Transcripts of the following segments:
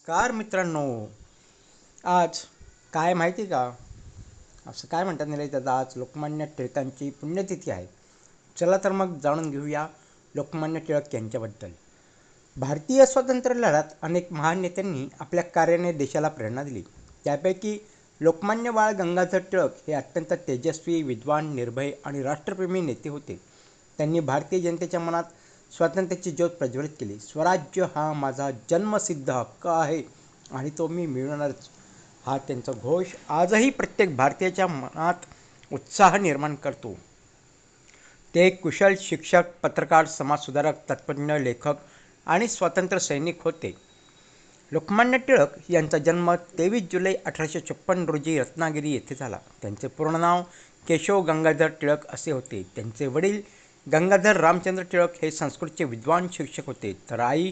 नमस्कार मित्रांनो. आज काय माहिती का, असं काय म्हणतात नाही त्याचा आज लोकमान्य टिळकांची पुण्यतिथी आहे. चला तर मग जाणून घेऊया लोकमान्य टिळक यांच्याबद्दल. भारतीय स्वातंत्र्य लढ्यात अनेक महान नेत्यांनी आपल्या कार्याने देशाला प्रेरणा दिली. त्यापैकी लोकमान्य बाळ गंगाधर टिळक हे अत्यंत तेजस्वी, विद्वान, निर्भय आणि राष्ट्रप्रेमी नेते होते. त्यांनी भारतीय जनतेच्या मनात स्वातंत्र्याची ज्योत प्रज्वलित केली. स्वराज्य हा माझा जन्मसिद्ध हक्क आहे आणि तो मी मिळवणारच, हा त्यांचा घोष आजही प्रत्येक भारतीयाच्या मनात उत्साह निर्माण करतो. ते एक कुशल शिक्षक, पत्रकार, समाजसुधारक, तत्त्वज्ञ, लेखक आणि स्वातंत्र्य सैनिक होते. लोकमान्य टिळक यांचा जन्म 23 जुलै 1856 रोजी रत्नागिरी येथे झाला. त्यांचे पूर्ण नाव केशव गंगाधर टिळक असे होते. त्यांचे वडील गंगाधर रामचंद्र टिळक हे संस्कृतचे विद्वान शिक्षक होते, तर आई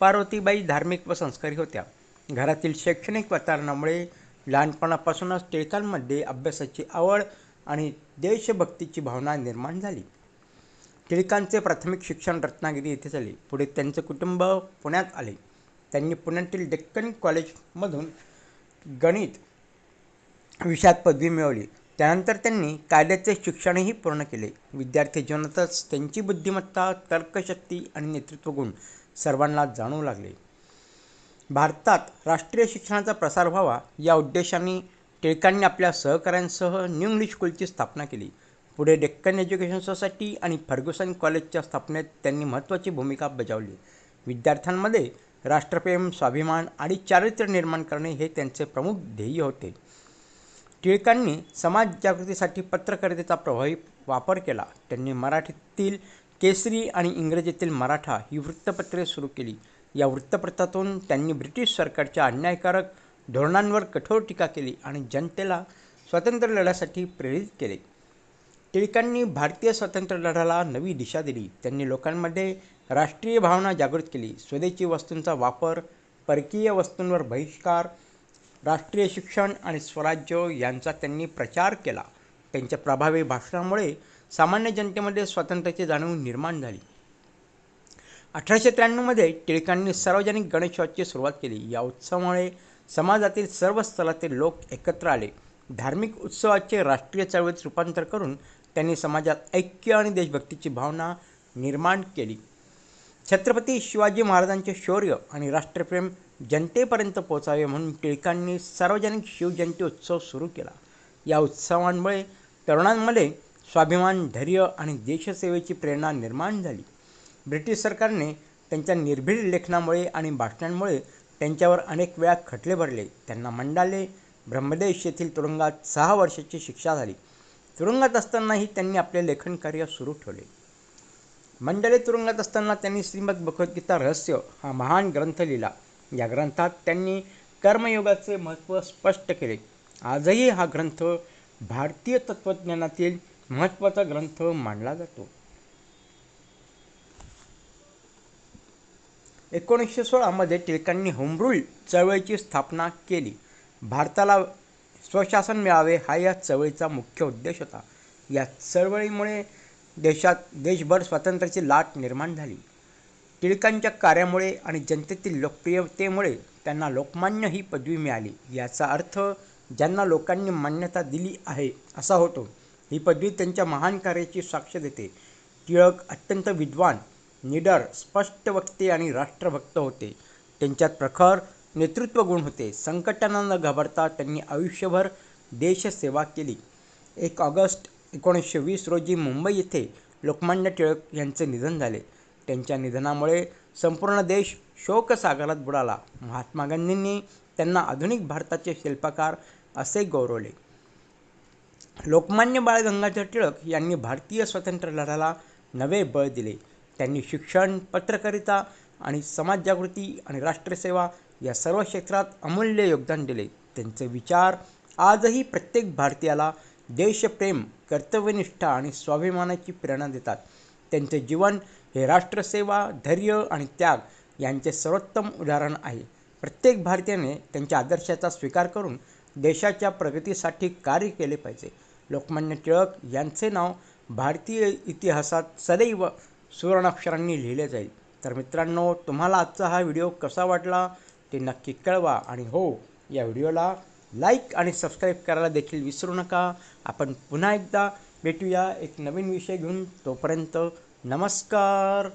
पार्वतीबाई धार्मिक व संस्कारी होत्या. घरातील शैक्षणिक वातावरणामुळे लहानपणापासूनच टिळकांमध्ये अभ्यासाची आवड आणि देशभक्तीची भावना निर्माण झाली. टिळकांचे प्राथमिक शिक्षण रत्नागिरी येथे झाले. पुढे त्यांचे कुटुंब पुण्यात आले. त्यांनी पुण्यातील डेक्कन कॉलेजमधून गणित विषयात पदवी मिळवली. त्यानंतर त्यांनी कायद्याचे शिक्षणही पूर्ण केले. विद्यार्थी जीवनातच त्यांची बुद्धिमत्ता, तर्कशक्ती आणि नेतृत्वगुण सर्वांना जाणवू लागले. भारतात राष्ट्रीय शिक्षणाचा प्रसार व्हावा या उद्देशाने टिळकांनी आपल्या सहकाऱ्यांसह न्यू इंग्लिश स्कूलची स्थापना केली. पुढे डेक्कन एज्युकेशन सोसायटी आणि फर्ग्युसन कॉलेजच्या स्थापनेत त्यांनी महत्त्वाची भूमिका बजावली. विद्यार्थ्यांमध्ये राष्ट्रप्रेम, स्वाभिमान आणि चारित्र्य निर्माण करणे हे त्यांचे प्रमुख ध्येय होते. टिळकांनी समाज जागृतीसाठी पत्रकारितेचा प्रभावी वापर केला. त्यांनी मराठीतील केसरी आणि इंग्रजीतील मराठा ही वृत्तपत्रे सुरू केली. या वृत्तपत्रातून त्यांनी ब्रिटिश सरकारच्या अन्यायकारक धोरणांवर कठोर टीका केली आणि जनतेला स्वातंत्र्य लढ्यासाठी प्रेरित केले. टिळकांनी भारतीय स्वातंत्र्य लढ्याला नवी दिशा दिली. त्यांनी लोकांमध्ये राष्ट्रीय भावना जागृत केली. स्वदेशी वस्तूंचा वापर, परकीय वस्तूंवर बहिष्कार, राष्ट्रीय शिक्षण आणि स्वराज्य यांचा त्यांनी प्रचार केला. त्यांच्या प्रभावी भाषणामुळे सामान्य जनतेमध्ये स्वातंत्र्याची जाणीव निर्माण झाली. 1893 टिळकांनी सार्वजनिक गणेशोत्सवाची सुरुवात केली. या उत्सवामुळे समाजातील सर्व स्तरातील लोक एकत्र आले. धार्मिक उत्सवाचे राष्ट्रीय चळवळीत रूपांतर करून त्यांनी समाजात ऐक्य आणि देशभक्तीची भावना निर्माण केली. छत्रपती शिवाजी महाराजांचे शौर्य आणि राष्ट्रप्रेम जनतेपर्यंत पोहोचावे म्हणून टिळकांनी सार्वजनिक शिवजयंती उत्सव सुरू केला. या उत्सवांमुळे तरुणांमध्ये स्वाभिमान, धैर्य आणि देशसेवेची प्रेरणा निर्माण झाली. ब्रिटिश सरकारने त्यांच्या निर्भीड लेखनामुळे आणि भाषणांमुळे त्यांच्यावर अनेक वेळा खटले भरले. त्यांना मंडाले, ब्रह्मदेश येथील तुरुंगात 6 वर्षाची शिक्षा झाली. तुरुंगात असतानाही त्यांनी आपले लेखन कार्य सुरू ठेवले. मंडाले तुरुंगात असताना त्यांनी श्रीमद भगवद्गीता रहस्य हा महान ग्रंथ लिहिला. या ग्रंथात त्यांनी कर्मयोगाचे महत्त्व स्पष्ट केले. आजही हा ग्रंथ भारतीय तत्त्वज्ञानातील महत्त्वाचा ग्रंथ मानला जातो. 1916 टिळकांनी होमरूल चळवळीची स्थापना केली. भारताला स्वशासन मिळावे हा या चळवळीचा मुख्य उद्देश होता. या चळवळीमुळे देशभर स्वातंत्र्याची लाट निर्माण झाली. टिळकांच्या कार्यामुळे आणि जनतेतील लोकप्रियतेमुळे त्यांना लोकमान्य ही पदवी मिळाली. याचा अर्थ ज्यांना लोकांनी मान्यता दिली आहे असा होतो. ही पदवी त्यांच्या महान कार्याची साक्ष देते. टिळक अत्यंत विद्वान, निडर, स्पष्ट वक्ते आणि राष्ट्रभक्त होते. त्यांच्यात प्रखर नेतृत्वगुण होते. संकटांना न घाबरता त्यांनी आयुष्यभर देशसेवा केली. 1 ऑगस्ट 1920 रोजी मुंबई येथे लोकमान्य टिळक यांचे निधन झाले. त्यांच्या निधनामुळे संपूर्ण देश शोकसागरात बुडाला. महात्मा गांधींनी त्यांना आधुनिक भारताचे शिल्पकार असे गौरवले. लोकमान्य बाळ गंगाधर टिळक यांनी भारतीय स्वातंत्र्य लढ्याला नवे बळ दिले. त्यांनी शिक्षण, पत्रकारिता आणि समाजजागृती आणि राष्ट्रसेवा या सर्व क्षेत्रात अमूल्य योगदान दिले. त्यांचे विचार आजही प्रत्येक भारतीयाला देशप्रेम, कर्तव्यनिष्ठा आणि स्वाभिमानाची प्रेरणा देतात. त्यांचे जीवन हे राष्ट्रसेवा, धैर्य आणि त्याग यांचे सर्वोत्तम उदाहरण आहे. प्रत्येक भारतीयाने त्यांच्या आदर्शाचा स्वीकार करून देशाच्या प्रगतीसाठी कार्य केले पाहिजे. लोकमान्य टिळक यांचे नाव भारतीय इतिहासात सदैव सुवर्णाक्षरांनी लिहिले जाईल. तर मित्रांनो, तुम्हाला आजचा हा व्हिडिओ कसा वाटला ते नक्की कळवा. आणि हो, या व्हिडिओला लाईक आणि सबस्क्राईब करायला देखील विसरू नका. आपण पुन्हा एकदा भेटूया एक नवीन विषय घेऊन. तोपर्यंत नमस्कार.